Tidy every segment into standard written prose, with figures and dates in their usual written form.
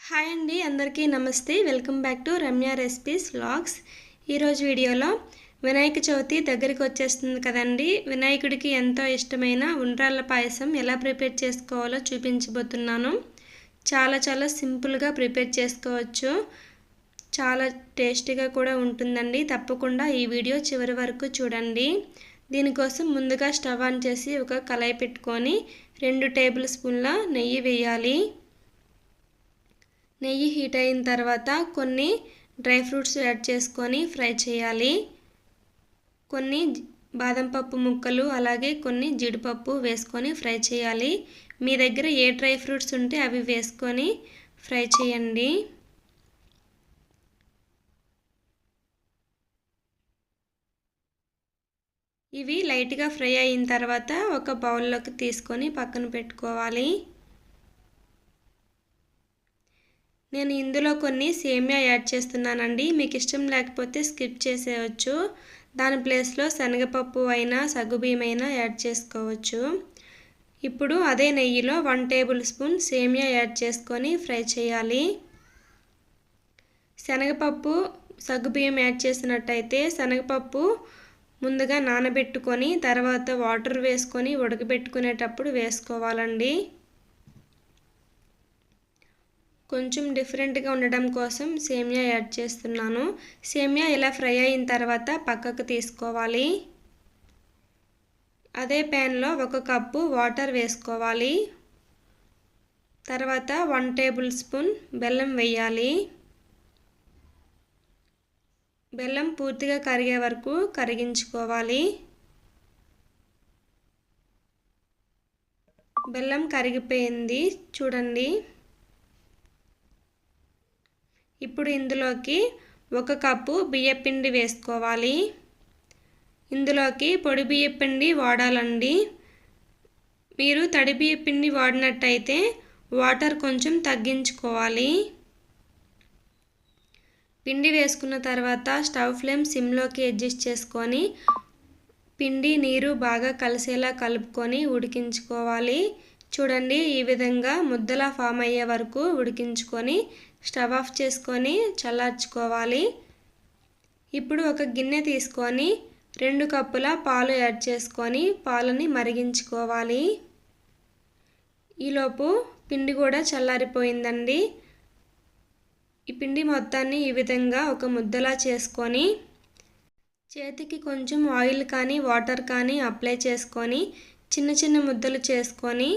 Hi అండి, అందరికీ నమస్తే. Welcome back to Ramya recipes vlogs. ఈరోజు వీడియోలో వినాయక చవితి దగ్గరికి వచ్చేస్తుంది కదండి. వినాయకుడికి ఎంతో ఇష్టమైన ఉండ్రాళ్ళ పాయసం ఎలా ప్రిపేర్ చేసుకోవాలో చూపించబోతున్నాను. చాలా సింపుల్గా ప్రిపేర్ చేసుకోవచ్చు. చాలా టేస్టీగా కూడా ఉంటుందండి. తప్పకుండా ఈ వీడియో చివరి వరకు చూడండి. దీనికోసం ముందుగా స్టవ్ ఆన్ చేసి ఒక కళాయి పెట్టుకొని 2 టేబుల్ స్పూన్ల నెయ్యి వేయాలి. నెయ్యి హీట్ అయిన తర్వాత కొన్ని డ్రై ఫ్రూట్స్ యాడ్ చేసుకొని ఫ్రై చేయాలి. కొన్ని బాదం పప్పు ముక్కలు అలాగే కొన్ని జీడిపప్పు వేసుకొని ఫ్రై చేయాలి. మీ దగ్గర ఏ డ్రై ఫ్రూట్స్ ఉంటే అవి వేసుకొని ఫ్రై చేయండి. ఇవి లైట్గా ఫ్రై అయిన తర్వాత ఒక బౌల్లోకి తీసుకొని పక్కన పెట్టుకోవాలి. నేను ఇందులో కొన్ని సేమియా యాడ్ చేస్తున్నానండి. మీకు ఇష్టం లేకపోతే స్కిప్ చేసేయచ్చు. దాని ప్లేస్లో శనగపప్పు అయినా సగ్గుబియ్యం అయినా యాడ్ చేసుకోవచ్చు. ఇప్పుడు అదే నెయ్యిలో 1 టేబుల్ స్పూన్ సేమియా యాడ్ చేసుకొని ఫ్రై చేయాలి. శనగపప్పు సగ్గుబియ్యం యాడ్ చేసినట్టయితే శనగపప్పు ముందుగా నానబెట్టుకొని తర్వాత వాటర్ వేసుకొని ఉడకబెట్టుకునేటప్పుడు వేసుకోవాలండి. కొంచెం డిఫరెంట్గా ఉండడం కోసం సేమియా యాడ్ చేస్తున్నాను. సేమియా ఇలా ఫ్రై అయిన తర్వాత పక్కకు తీసుకోవాలి. అదే ప్యాన్లో 1 కప్పు వాటర్ వేసుకోవాలి. తర్వాత 1 టేబుల్ స్పూన్ బెల్లం వేయాలి. బెల్లం పూర్తిగా కరిగే వరకు కరిగించుకోవాలి. బెల్లం కరిగిపోయింది చూడండి. ఇప్పుడు ఇందులోకి 1 కప్పు బియ్యపిండి వేసుకోవాలి. ఇందులోకి పొడి బియ్యపిండి వాడాలండి. మీరు తడి బియ్యపిండి వాడినట్టయితే వాటర్ కొంచెం తగ్గించుకోవాలి. పిండి వేసుకున్న తర్వాత స్టవ్ ఫ్లేమ్ సిమ్లోకి అడ్జస్ట్ చేసుకొని పిండి నీరు బాగా కలిసేలా కలుపుకొని ఉడికించుకోవాలి. చూడండి, ఈ విధంగా ముద్దలా ఫామ్ అయ్యే వరకు ఉడికించుకొని స్టవ్ ఆఫ్ చేసుకొని చల్లార్చుకోవాలి. ఇప్పుడు ఒక గిన్నె తీసుకొని 2 కప్పుల పాలు యాడ్ చేసుకొని పాలని మరిగించుకోవాలి. ఈలోపు పిండి కూడా చల్లారిపోయిందండి. ఈ పిండి మొత్తాన్ని ఈ విధంగా ఒక ముద్దలా చేసుకొని చేతికి కొంచెం ఆయిల్ కానీ వాటర్ కానీ అప్లై చేసుకొని చిన్న ముద్దలు చేసుకొని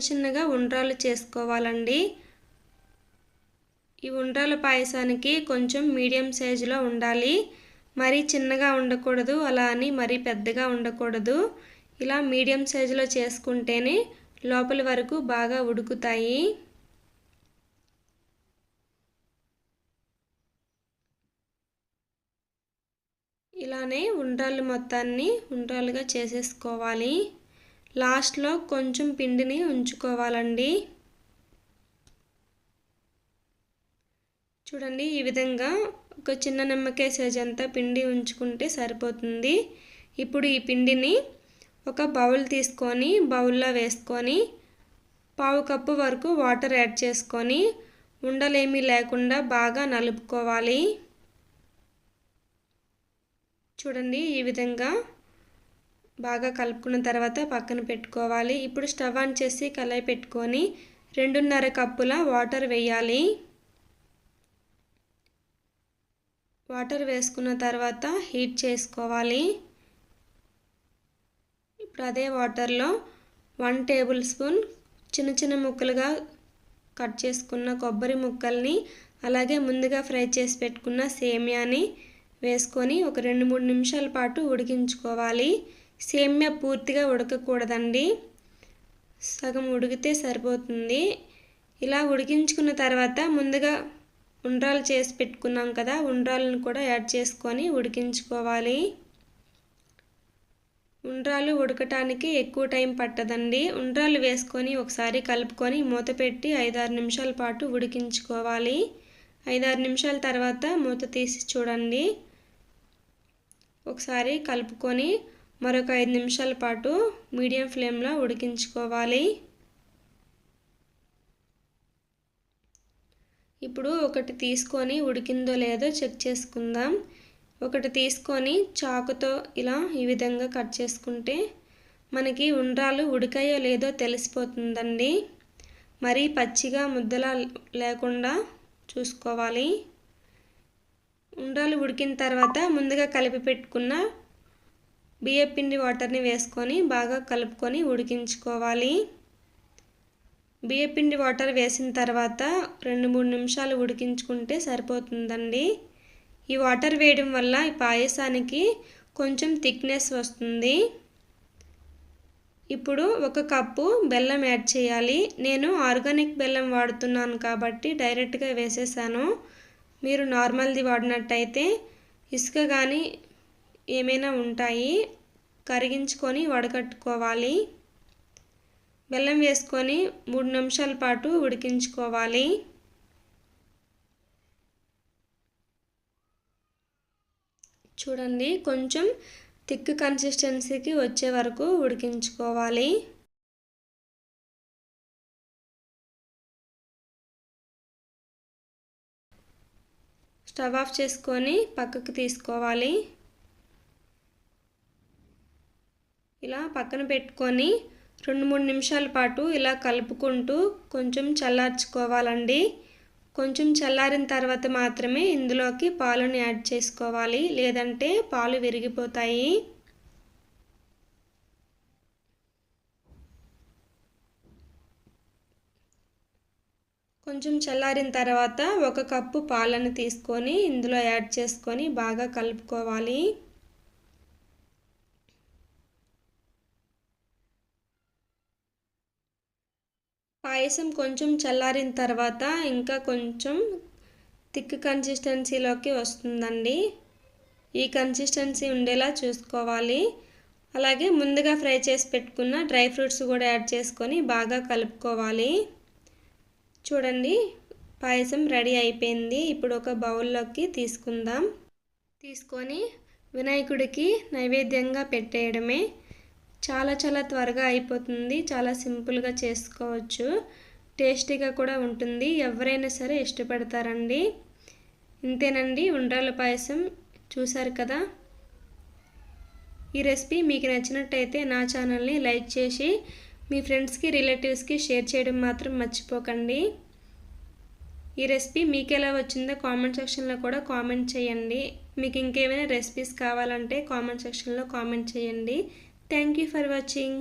చిన్నగా ఉండ్రాలు చేసుకోవాలండి. ఈ ఉండ్రాల పాయసానికి కొంచెం మీడియం సైజులో ఉండాలి. మరీ చిన్నగా ఉండకూడదు, అలా అని మరీ పెద్దగా ఉండకూడదు. ఇలా మీడియం సైజులో చేసుకుంటేనే లోపలి వరకు బాగా ఉడుకుతాయి. ఇలానే ఉండ్రాలు మొత్తాన్ని ఉండ్రాలుగా చేసేసుకోవాలి. లాస్ట్లో కొంచెం పిండిని ఉంచుకోవాలండి. చూడండి, ఈ విధంగా ఒక చిన్న నిమ్మకాయ సైజ్ అంతా పిండి ఉంచుకుంటే సరిపోతుంది. ఇప్పుడు ఈ పిండిని ఒక బౌల్ తీసుకొని బౌల్లో వేసుకొని 1/2 కప్పు వరకు వాటర్ యాడ్ చేసుకొని ఉండలేమీ లేకుండా బాగా నలుపుకోవాలి. చూడండి, ఈ విధంగా బాగా కలుపుకున్న తర్వాత పక్కన పెట్టుకోవాలి. ఇప్పుడు స్టవ్ ఆన్ చేసి కళాయి పెట్టుకొని 2.5 కప్పుల వాటర్ వేయాలి. వాటర్ వేసుకున్న తర్వాత హీట్ చేసుకోవాలి. ఇప్పుడు అదే వాటర్లో 1 టేబుల్ స్పూన్ చిన్న ముక్కలుగా కట్ చేసుకున్న కొబ్బరి ముక్కల్ని అలాగే ముందుగా ఫ్రై చేసి పెట్టుకున్న సేమియాని వేసుకొని ఒక 2-3 నిమిషాల పాటు ఉడికించుకోవాలి. సేమియా పూర్తిగా ఉడకకూడదండి, సగం ఉడికితే సరిపోతుంది. ఇలా ఉడికించుకున్న తర్వాత ముందుగా ఉండ్రాలు చేసి పెట్టుకున్నాం కదా, ఉండ్రాలను కూడా యాడ్ చేసుకొని ఉడికించుకోవాలి. ఉండ్రాలు ఉడకటానికి ఎక్కువ టైం పట్టదండి. ఉండ్రాలు వేసుకొని ఒకసారి కలుపుకొని మూత పెట్టి 5-6 నిమిషాల పాటు ఉడికించుకోవాలి. 5-6 నిమిషాల తర్వాత మూత తీసి చూడండి. ఒకసారి కలుపుకొని మరొక 5 నిమిషాల పాటు మీడియం ఫ్లేమ్లో ఉడికించుకోవాలి. ఇప్పుడు ఒకటి తీసుకొని ఉడికిందో లేదో చెక్ చేసుకుందాం. ఒకటి తీసుకొని చాకుతో ఇలా ఈ విధంగా కట్ చేసుకుంటే మనకి ఉండ్రాలు ఉడికాయో లేదో తెలిసిపోతుందండి. మరీ పచ్చిగా ముద్దలా లేకుండా చూసుకోవాలి. ఉండ్రాలు ఉడికిన తర్వాత ముందుగా కలిపి పెట్టుకున్న బియ్యపిండి వాటర్ని వేసుకొని బాగా కలుపుకొని ఉడికించుకోవాలి. బియ్యపిండి వాటర్ వేసిన తర్వాత 2-3 నిమిషాలు ఉడికించుకుంటే సరిపోతుందండి. ఈ వాటర్ వేయడం వల్ల ఈ పాయసానికి కొంచెం థిక్నెస్ వస్తుంది. ఇప్పుడు 1 కప్పు బెల్లం యాడ్ చేయాలి. నేను ఆర్గానిక్ బెల్లం వాడుతున్నాను కాబట్టి డైరెక్ట్గా వేసేసాను. మీరు నార్మల్ది వాడినట్టయితే ఇసుక కానీ ఏమైనా ఉంటాయి, కరిగించుకొని వడకట్టుకోవాలి. బెల్లం వేసుకొని 3 నిమిషాల పాటు ఉడికించుకోవాలి. చూడండి, కొంచెం థిక్ కన్సిస్టెన్సీకి వచ్చే వరకు ఉడికించుకోవాలి. స్టవ్ ఆఫ్ చేసుకొని పక్కకు తీసుకోవాలి. ఇలా పక్కన పెట్టుకొని 2-3 నిమిషాల పాటు ఇలా కలుపుకుంటూ కొంచెం చల్లార్చుకోవాలండి. కొంచెం చల్లారిన తర్వాత మాత్రమే ఇందులోకి పాలను యాడ్ చేసుకోవాలి, లేదంటే పాలు విరిగిపోతాయి. కొంచెం చల్లారిన తర్వాత 1 కప్పు పాలను తీసుకొని ఇందులో యాడ్ చేసుకొని బాగా కలుపుకోవాలి. పాయసం కొంచెం చల్లారిన తర్వాత ఇంకా కొంచెం థిక్ కన్సిస్టెన్సీలోకి వస్తుందండి. ఈ కన్సిస్టెన్సీ ఉండేలా చూసుకోవాలి. అలాగే ముందుగా ఫ్రై చేసి పెట్టుకున్న డ్రై ఫ్రూట్స్ కూడా యాడ్ చేసుకొని బాగా కలుపుకోవాలి. చూడండి, పాయసం రెడీ అయిపోయింది. ఇప్పుడు ఒక బౌల్లోకి తీసుకుందాం. తీసుకొని వినాయకుడికి నైవేద్యంగా పెట్టేయడమే. చాలా త్వరగా అయిపోతుంది. చాలా సింపుల్గా చేసుకోవచ్చు. టేస్టీగా కూడా ఉంటుంది. ఎవరైనా సరే ఇష్టపడతారండి. ఇంతేనండి ఉండ్రాళ్ళ పాయసం. చూసారు కదా. ఈ రెసిపీ మీకు నచ్చినట్టయితే నా ఛానల్ని లైక్ చేసి మీ ఫ్రెండ్స్కి రిలేటివ్స్కి షేర్ చేయడం మాత్రం మర్చిపోకండి. ఈ రెసిపీ మీకు ఎలా వచ్చిందో కామెంట్ సెక్షన్లో కూడా కామెంట్ చేయండి. మీకు ఇంకేమైనా రెసిపీస్ కావాలంటే కామెంట్ సెక్షన్లో కామెంట్ చేయండి. Thank you for watching.